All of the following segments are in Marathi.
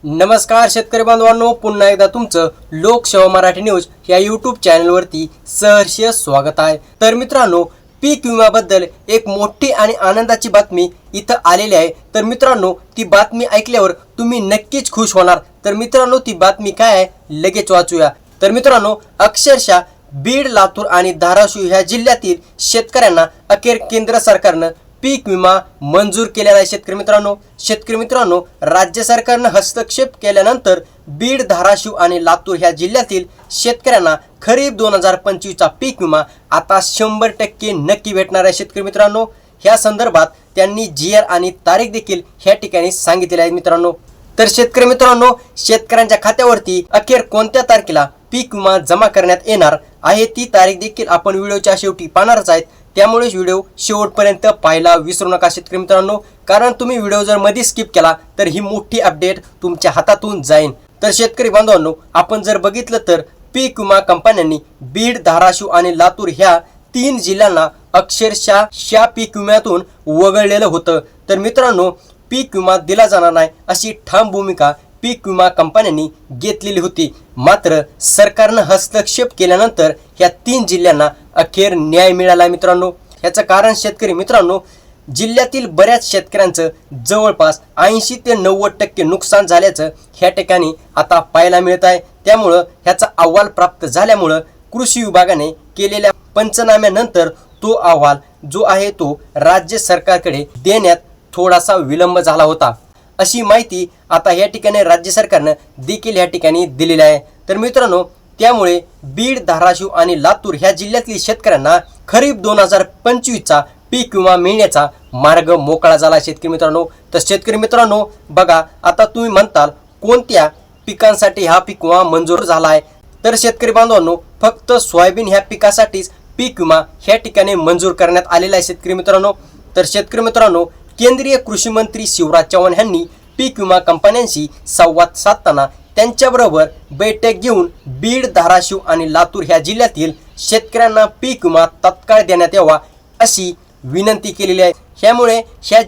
नमस्कार शेतकरी बांधवांनो, पुन्हा एकदा तुमचं लोकसेवा मराठी न्यूज या यूट्यूब चॅनलवरती सहर्ष स्वागत आहे। तर मित्रांनो, पीक विम्याबद्दल एक मोठी आणि आनंदाची बातमी इथं आलेली आहे। तर मित्रांनो, ती बातमी ऐकल्यावर तुम्ही नक्कीच खुश होणार। तर मित्रांनो, ती बातमी काय आहे लगेच वाचूया। तर मित्रांनो, अक्षरशः बीड, लातूर आणि धाराशिव ह्या जिल्ह्यातील शेतकऱ्यांना अखेर केंद्र सरकारनं पीक विमा मंजूर केलेला आहे। शेतकरी मित्रांनो, राज्य सरकारनं हस्तक्षेप केल्यानंतर बीड, धाराशिव आणि लातूर ह्या जिल्ह्यातील शेतकऱ्यांना खरीप 2025 चा पीक विमा आता 100% नक्की भेटणार आहे। शेतकरी मित्रांनो, ह्या संदर्भात त्यांनी जीआर आणि तारीख देखील ह्या ठिकाणी सांगितले आहे मित्रांनो। तर शेतकरी मित्रांनो, शेतकऱ्यांच्या खात्यावरती अखेर कोणत्या तारखेला पीक विमा जमा करण्यात येणार आहे ती तारीख देखील आपण व्हिडिओच्या शेवटी पाहणारच आहेत। त्यामुळे व्हिडिओ शेवटपर्यंत पाहायला विसरू नका शेतकरी मित्रांनो, कारण तुम्ही व्हिडिओ जर मध्ये स्किप केला तर ही मोठी अपडेट तुमच्या हातातून जाईल। तर शेतकरी बांधवांनो, आपण जर बघितलं तर पीक विमा कंपन्यांनी बीड, धाराशिव आणि लातूर ह्या 3 जिल्ह्यांना अक्षरशः ह्या पीक विम्यातून वगळलेलं होतं। तर मित्रांनो, पीक विमा दिला जाणार नाही अशी ठाम भूमिका पीक विमा कंपन्यांनी घेतलेली होती। मात्र सरकारनं हस्तक्षेप केल्यानंतर ह्या 3 जिल्ह्यांना अखेर न्याय मिळाला मित्रांनो। याचं कारण शेतकरी मित्रांनो, जिल्ह्यातील बऱ्याच शेतकऱ्यांचं जवळपास 80 ते 90% नुकसान झाल्याचं ह्या ठिकाणी आता पाहायला मिळत आहे। त्यामुळं ह्याचा अहवाल प्राप्त झाल्यामुळं कृषी विभागाने केलेल्या पंचनाम्यानंतर तो अहवाल जो आहे तो राज्य सरकारकडे देण्यात थोडासा विलंब झाला होता, अशी माहिती आता या ठिकाणी राज्य सरकारनं देखील या ठिकाणी दिलेली आहे। तर मित्रांनो, त्यामुळे बीड, धाराशिव आणि लातूर ह्या जिल्ह्यातील शेतकऱ्यांना खरीप 2025 चा पीक विमा मिळण्याचा मार्ग मोकळा झाला शेतकरी मित्रांनो। तर शेतकरी मित्रांनो, बघा आता तुम्ही म्हणताल कोणत्या पिकांसाठी हा पीक विमा मंजूर झाला आहे। तर शेतकरी बांधवांनो, फक्त सोयाबीन ह्या पिकासाठीच पीक विमा ह्या ठिकाणी मंजूर करण्यात आलेला आहे शेतकरी मित्रांनो। तर शेतकरी मित्रांनो, केंद्रीय कृषी मंत्री शिवराज चौहान यांनी पीक विमा कंपन्यांशी संवाद साधताना त्यांच्याबरोबर बैठक घेऊन बीड, धाराशिव आणि लातूर ह्या जिल्ह्यातील शेतकऱ्यांना पीक विमा तत्काळ देण्यात यावा अशी विनंती केलेली आहे। ह्यामुळे ह्या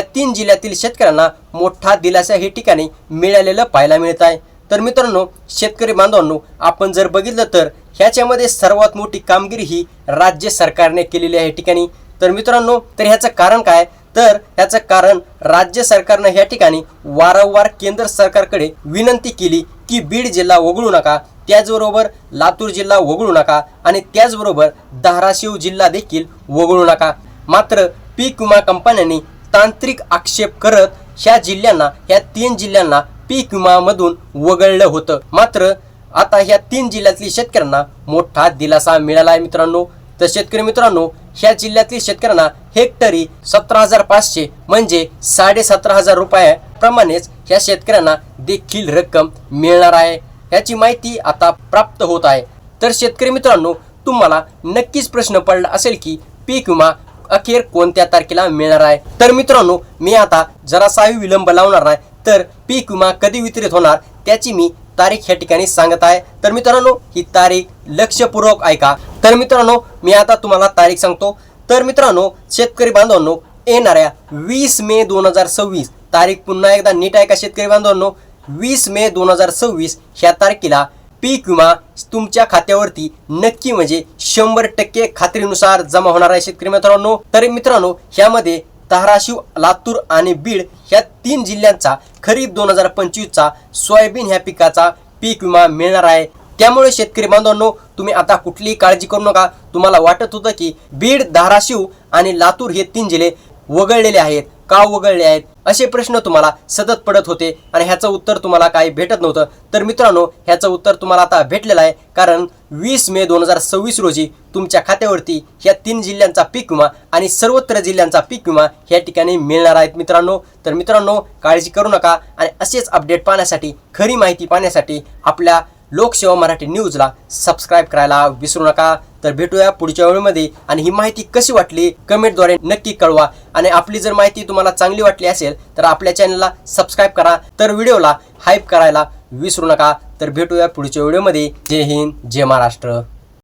3 जिल्ह्यातील शेतकऱ्यांना मोठा दिलासा हे ठिकाणी मिळालेलं पाहायला मिळत आहे। तर मित्रांनो, शेतकरी बांधवांनो, आपण जर बघितलं तर ह्याच्यामध्ये सर्वात मोठी कामगिरी ही राज्य सरकारने केलेली आहे ठिकाणी। तर मित्रांनो, तर ह्याचं कारण काय? तर ह्याचं कारण राज्य सरकारने ह्या ठिकाणी वारंवार केंद्र सरकारकडे विनंती केली की बीड जिल्हा वगळू नका, त्याचबरोबर लातूर जिल्हा वगळू नका आणि त्याचबरोबर धाराशिव जिल्हा देखील वगळू नका। मात्र पीक विमा कंपन्यांनी तांत्रिक आक्षेप करत ह्या 3 जिल्ह्यांना पीक विमामधून वगळलं होतं। मात्र आता ह्या 3 जिल्ह्यातील शेतकऱ्यांना मोठा दिलासा मिळाला आहे मित्रांनो। तर शेतकरी मित्रांनो, ह्या जिल्ह्यातील शेतकऱ्यांना हेक्टरी 17,500 म्हणजे 17,500 रुपयाप्रमाणेच ह्या शेतकऱ्यांना देखील रक्कम मिळणार आहे, ह्याची माहिती आता प्राप्त होत आहे। तर शेतकरी मित्रांनो, तुम्हाला नक्कीच प्रश्न पडला असेल की पीक विमा अखेर कोणत्या तारखेला मिळणार आहे। तर मित्रांनो, मी आता जरासाही विलंब लावणार नाही, तर पीक विमा कधी वितरित होणार त्याची मी तारीख ह्या ठिकाणी सांगत आहे। तर मित्रांनो, ही तारीख लक्षपूर्वक ऐका। तर मित्रांनो, मी आता तुम्हाला तारीख सांगतो। तर मित्रांनो, शेतकरी बांधवांनो, येणाऱ्या 20 मे 2026 तारीख पुन्हा एकदा नीट ऐका शेतकरी बांधवांनो, 20 मे 2026 ह्या तारखेला पीक विमा तुमच्या खात्यावरती नक्की म्हणजे 100% खात्रीनुसार जमा होणार आहे शेतकरी मित्रांनो। तर मित्रांनो, ह्यामध्ये धाराशिव, लातूर आणि बीड ह्या 3 जिल्ह्यांचा खरीप 2025 चा सोयाबीन ह्या पिकाचा पीक विमा मिळणार आहे। त्यामुळे शेतकरी बांधवांनो, तुम्ही आता कुठलीही काळजी करू नका। तुम्हाला वाटत होतं की बीड, धाराशिव आणि लातूर हे 3 जिल्हे वगळलेले आहेत, का वगळले आहेत असे प्रश्न तुम्हाला सतत पडत होते आणि ह्याचं उत्तर तुम्हाला काही भेटत नव्हतं। तर मित्रांनो, ह्याचं उत्तर तुम्हाला आता भेटलेलं आहे, कारण 20 मे 2026 रोजी तुमच्या खात्यावरती ह्या 3 जिल्ह्यांचा पीक विमा आणि सर्वत्र जिल्ह्यांचा पीक विमा ह्या ठिकाणी मिळणार आहेत मित्रांनो। तर मित्रांनो, काळजी करू नका आणि असेच अपडेट पाहण्यासाठी, खरी माहिती पाहण्यासाठी आपल्या लोकसेवा मराठी न्यूजला सबस्क्राईब करायला विसरू नका। तर भेटूया पुढच्या व्हिडिओमध्ये आणि ही माहिती कशी वाटली कमेंटद्वारे नक्की कळवा आणि आपली जर माहिती तुम्हाला चांगली वाटली असेल तर आपल्या चॅनलला सबस्क्राईब करा। तर व्हिडिओला हाईप करायला विसरू नका। तर भेटूया पुढच्या व्हिडिओमध्ये। जय हिंद, जय महाराष्ट्र।